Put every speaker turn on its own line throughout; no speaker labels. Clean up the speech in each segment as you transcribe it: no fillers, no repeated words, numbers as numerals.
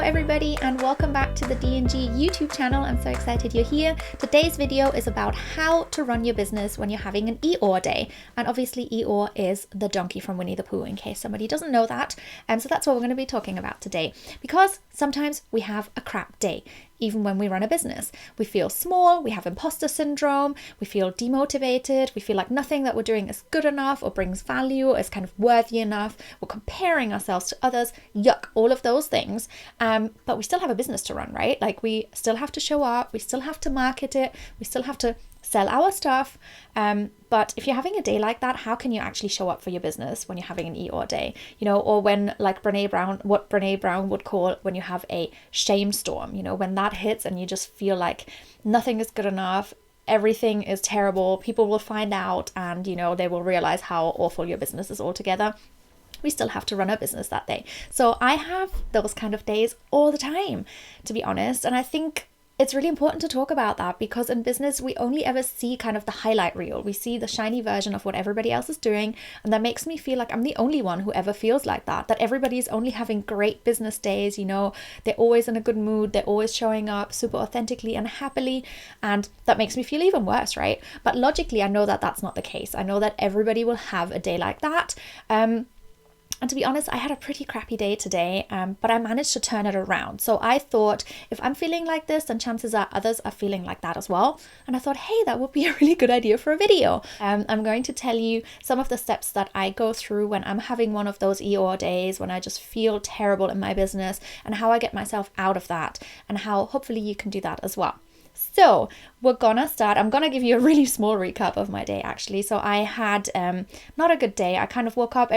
everybody, and welcome back to the D&G YouTube channel. I'm so excited you're here. Today's video is about how to run your business when you're having an Eeyore day. And obviously Eeyore is the donkey from Winnie the Pooh, in case somebody doesn't know that. So that's what we're going to be talking about today, because sometimes we have a crap day. Even when we run a business, we feel small, we have imposter syndrome, we feel demotivated, we feel like nothing that we're doing is good enough or brings value, or is kind of worthy enough. We're comparing ourselves to others, yuck, all of those things. But we still have a business to run, right? Like, we still have to show up, we still have to market it, we still have to sell our stuff. But if you're having a day like that, how can you actually show up for your business when you're having an Eeyore day? You know, or when, like what Brene Brown would call when you have a shame storm, you know, when that hits and you just feel like nothing is good enough, everything is terrible, people will find out, and, you know, they will realize how awful your business is altogether. We still have to run a business that day. So I have those kind of days all the time, to be honest. And I think it's really important to talk about that, because in business, we only ever see kind of the highlight reel. We see the shiny version of what everybody else is doing. And that makes me feel like I'm the only one who ever feels like that everybody's only having great business days. You know, they're always in a good mood. They're always showing up super authentically and happily. And that makes me feel even worse, right? But logically, I know that that's not the case. I know that everybody will have a day like that. And to be honest, I had a pretty crappy day today, but I managed to turn it around. So I thought, if I'm feeling like this, then chances are others are feeling like that as well. And I thought, hey, that would be a really good idea for a video. I'm going to tell you some of the steps that I go through when I'm having one of those Eeyore days, when I just feel terrible in my business, and how I get myself out of that, and how hopefully you can do that as well. So we're gonna start. I'm gonna give you a really small recap of my day, actually. So I had not a good day. I kind of woke up,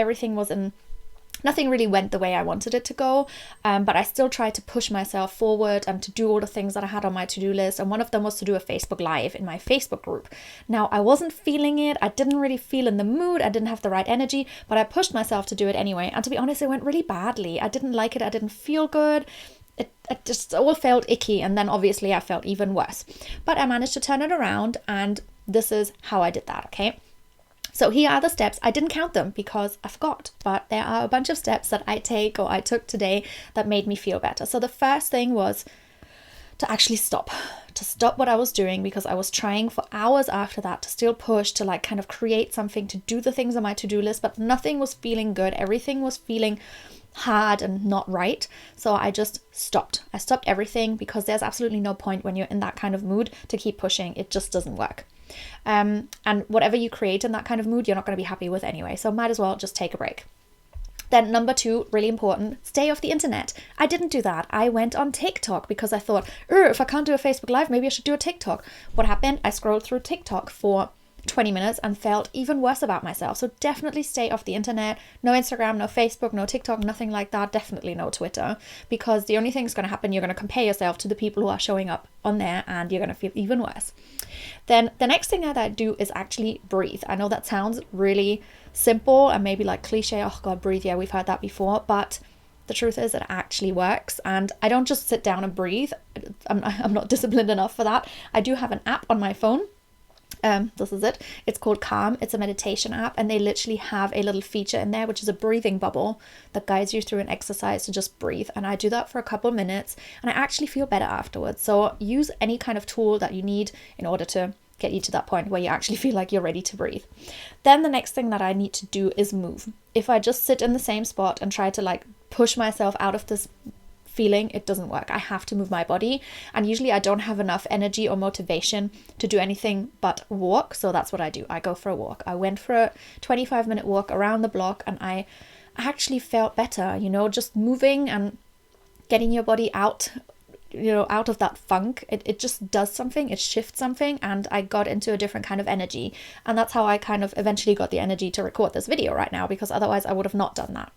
nothing really went the way I wanted it to go, but I still tried to push myself forward and to do all the things that I had on my to-do list. And one of them was to do a Facebook Live in my Facebook group. Now, I wasn't feeling it. I didn't really feel in the mood. I didn't have the right energy, but I pushed myself to do it anyway. And to be honest, it went really badly. I didn't like it. I didn't feel good. It just all felt icky. And then obviously I felt even worse. But I managed to turn it around, and this is how I did that, okay? So here are the steps. I didn't count them because I forgot, but there are a bunch of steps that I took today that made me feel better. So the first thing was to actually stop what I was doing, because I was trying for hours after that to still push, to like kind of create something, to do the things on my to-do list, but nothing was feeling good. Everything was feeling hard and not right. So I just stopped. I stopped everything, because there's absolutely no point when you're in that kind of mood to keep pushing. It just doesn't work. And whatever you create in that kind of mood, you're not going to be happy with anyway. So might as well just take a break. Then number 2, really important, stay off the internet. I didn't do that. I went on TikTok because I thought, if I can't do a Facebook Live, maybe I should do a TikTok. What happened? I scrolled through TikTok for 20 minutes and felt even worse about myself. So definitely stay off the internet. No Instagram, no Facebook, no TikTok, nothing like that. Definitely no Twitter, because the only thing that's going to happen, you're going to compare yourself to the people who are showing up on there, and you're going to feel even worse. Then the next thing that I do is actually breathe. I know that sounds really simple and maybe like cliche. Oh God, breathe. Yeah, we've heard that before. But the truth is it actually works. And I don't just sit down and breathe. I'm not disciplined enough for that. I do have an app on my phone. This is it. It's called Calm. It's a meditation app, and they literally have a little feature in there, which is a breathing bubble that guides you through an exercise to just breathe. And I do that for a couple of minutes, and I actually feel better afterwards. So use any kind of tool that you need in order to get you to that point where you actually feel like you're ready to breathe. Then the next thing that I need to do is move. If I just sit in the same spot and try to like push myself out of this feeling, it doesn't work. I have to move my body, and usually I don't have enough energy or motivation to do anything but walk. So that's what I do. I go for a walk. I went for a 25-minute walk around the block, and I actually felt better, you know, just moving and getting your body out, you know, out of that funk. It just does something, it shifts something, and I got into a different kind of energy. And that's how I kind of eventually got the energy to record this video right now, because otherwise I would have not done that.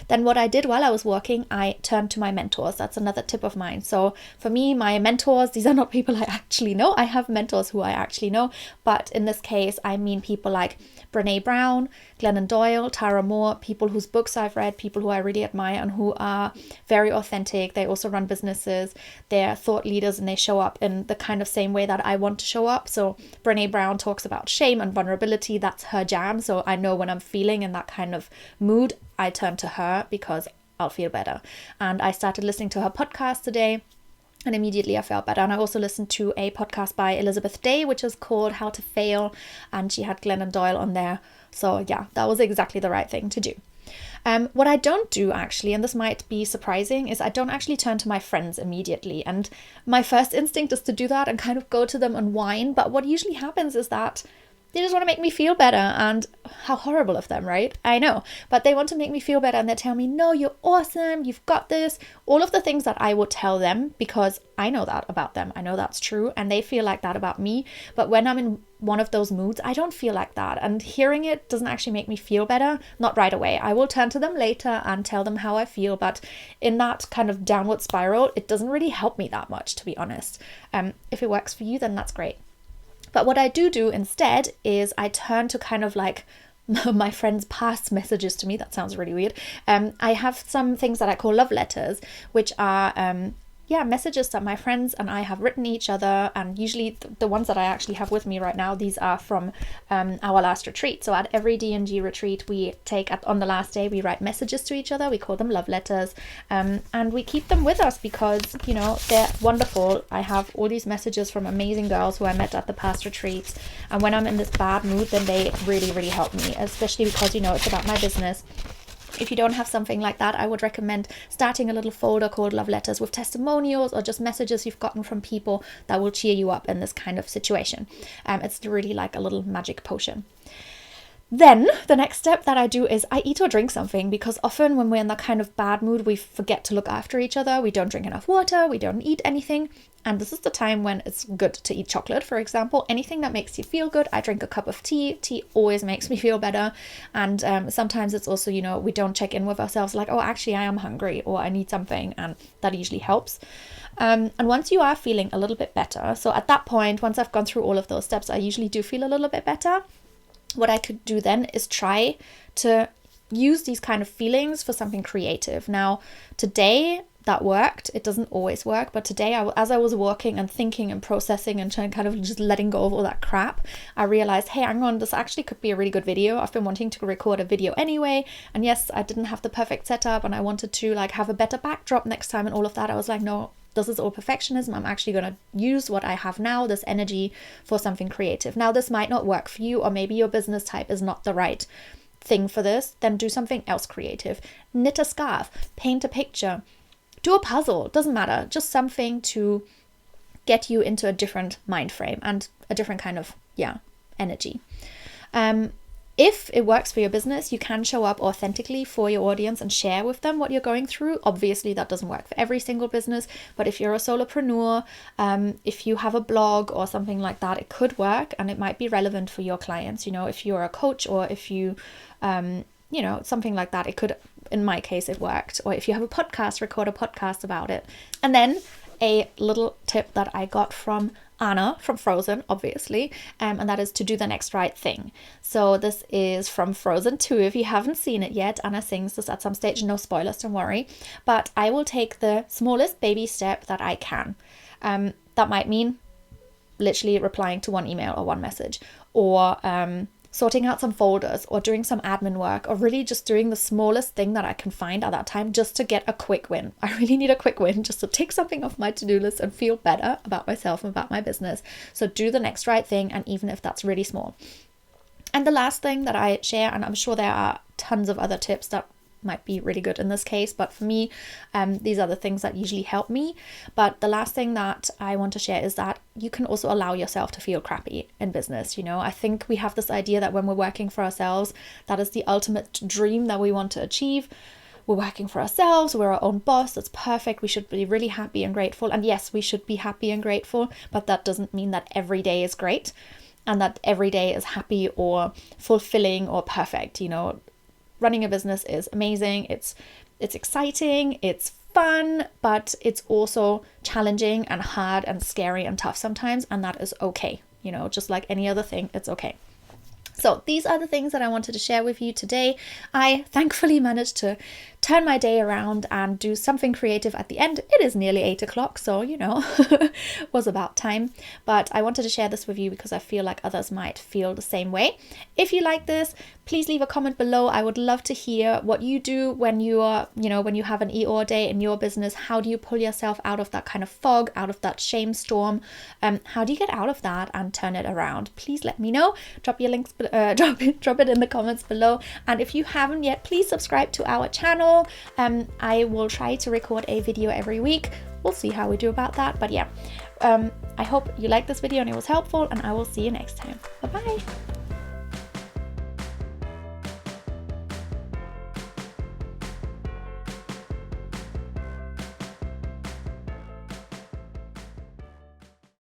Then what I did while I was working, I turned to my mentors. That's another tip of mine. So for me, my mentors, these are not people I actually know. I have mentors who I actually know, but in this case, I mean people like Brene Brown, Glennon Doyle, Tara Moore, people whose books I've read, people who I really admire and who are very authentic. They also run businesses. They're thought leaders, and they show up in the kind of same way that I want to show up. So Brene Brown talks about shame and vulnerability. That's her jam. So I know when I'm feeling in that kind of mood, I turn to her, because I'll feel better. And I started listening to her podcast today, and immediately I felt better. And I also listened to a podcast by Elizabeth Day, which is called How to Fail. And she had Glennon Doyle on there. So yeah, that was exactly the right thing to do. What I don't do actually, and this might be surprising, is I don't actually turn to my friends immediately. And my first instinct is to do that and kind of go to them and whine. But what usually happens is that they just want to make me feel better, and how horrible of them, right? I know, but they want to make me feel better, and they tell me, no, you're awesome, you've got this. All of the things that I would tell them, because I know that about them. I know that's true, and they feel like that about me. But when I'm in one of those moods, I don't feel like that. And hearing it doesn't actually make me feel better, not right away. I will turn to them later and tell them how I feel, but in that kind of downward spiral, it doesn't really help me that much, to be honest. If it works for you, then that's great. But what I do instead is I turn to kind of like my friends' past messages to me. That sounds really weird. I have some things that I call love letters, which are messages that my friends and I have written each other. And usually the ones that I actually have with me right now, these are from our last retreat. So at every D&G retreat we take, on the last day, we write messages to each other. We call them love letters, and we keep them with us because, you know, they're wonderful. I have all these messages from amazing girls who I met at the past retreats, and when I'm in this bad mood, then they really, really help me, especially because, you know, it's about my business. If you don't have something like that, I would recommend starting a little folder called Love Letters with testimonials or just messages you've gotten from people that will cheer you up in this kind of situation. It's really like a little magic potion. Then the next step that I do is I eat or drink something, because often when we're in that kind of bad mood, we forget to look after each other. We don't drink enough water. We don't eat anything. And this is the time when it's good to eat chocolate, for example. Anything that makes you feel good. I drink a cup of tea. Tea always makes me feel better. And sometimes it's also, you know, we don't check in with ourselves like, oh, actually, I am hungry or I need something. And that usually helps. And once you are feeling a little bit better, so at that point, once I've gone through all of those steps, I usually do feel a little bit better. What I could do then is try to use these kind of feelings for something creative. Now, today that worked. It doesn't always work, but today, as I was walking and thinking and processing and trying kind of just letting go of all that crap, I realized, hey, hang on, this actually could be a really good video. I've been wanting to record a video anyway, and yes, I didn't have the perfect setup, and I wanted to like have a better backdrop next time and all of that. I was like, no, this is all perfectionism. I'm actually going to use what I have now, this energy, for something creative. Now, this might not work for you, or maybe your business type is not the right thing for this. Then do something else creative. Knit a scarf, paint a picture, do a puzzle, doesn't matter. Just something to get you into a different mind frame and a different kind of, energy. If it works for your business, you can show up authentically for your audience and share with them what you're going through. Obviously, that doesn't work for every single business, but if you're a solopreneur, if you have a blog or something like that, it could work and it might be relevant for your clients. You know, if you're a coach or if you, something like that, it could, in my case, it worked. Or if you have a podcast, record a podcast about it. And then a little tip that I got from Anna from Frozen, obviously, and that is to do the next right thing. So this is from Frozen 2. If you haven't seen it yet, Anna sings this at some stage. No spoilers, don't worry. But I will take the smallest baby step that I can. That might mean literally replying to one email or one message, or sorting out some folders, or doing some admin work, or really just doing the smallest thing that I can find at that time, just to get a quick win. I really need a quick win just to take something off my to-do list and feel better about myself and about my business. So do the next right thing, and even if that's really small. And the last thing that I share, and I'm sure there are tons of other tips that might be really good in this case, but for me, these are the things that usually help me. But the last thing that I want to share is that you can also allow yourself to feel crappy in business. You know, I think we have this idea that when we're working for ourselves, that is the ultimate dream that we want to achieve. We're working for ourselves, we're our own boss, that's perfect, we should be really happy and grateful. And yes, we should be happy and grateful, but that doesn't mean that every day is great and that every day is happy or fulfilling or perfect. You know, running a business is amazing. It's exciting, it's fun, but it's also challenging and hard and scary and tough sometimes, and that is okay. You know, just like any other thing, it's okay. So these are the things that I wanted to share with you today. I thankfully managed to turn my day around and do something creative at the end. It is nearly 8 o'clock, so you know, was about time. But I wanted to share this with you because I feel like others might feel the same way. If you like this, please leave a comment below. I would love to hear what you do when you are, when you have an Eeyore day in your business. How do you pull yourself out of that kind of fog, out of that shame storm? How do you get out of that and turn it around? Please let me know. Drop your links, drop it in the comments below. And if you haven't yet, please subscribe to our channel. I will try to record a video every week. We'll see how we do about that. But yeah, I hope you liked this video and it was helpful, and I will see you next time. Bye bye.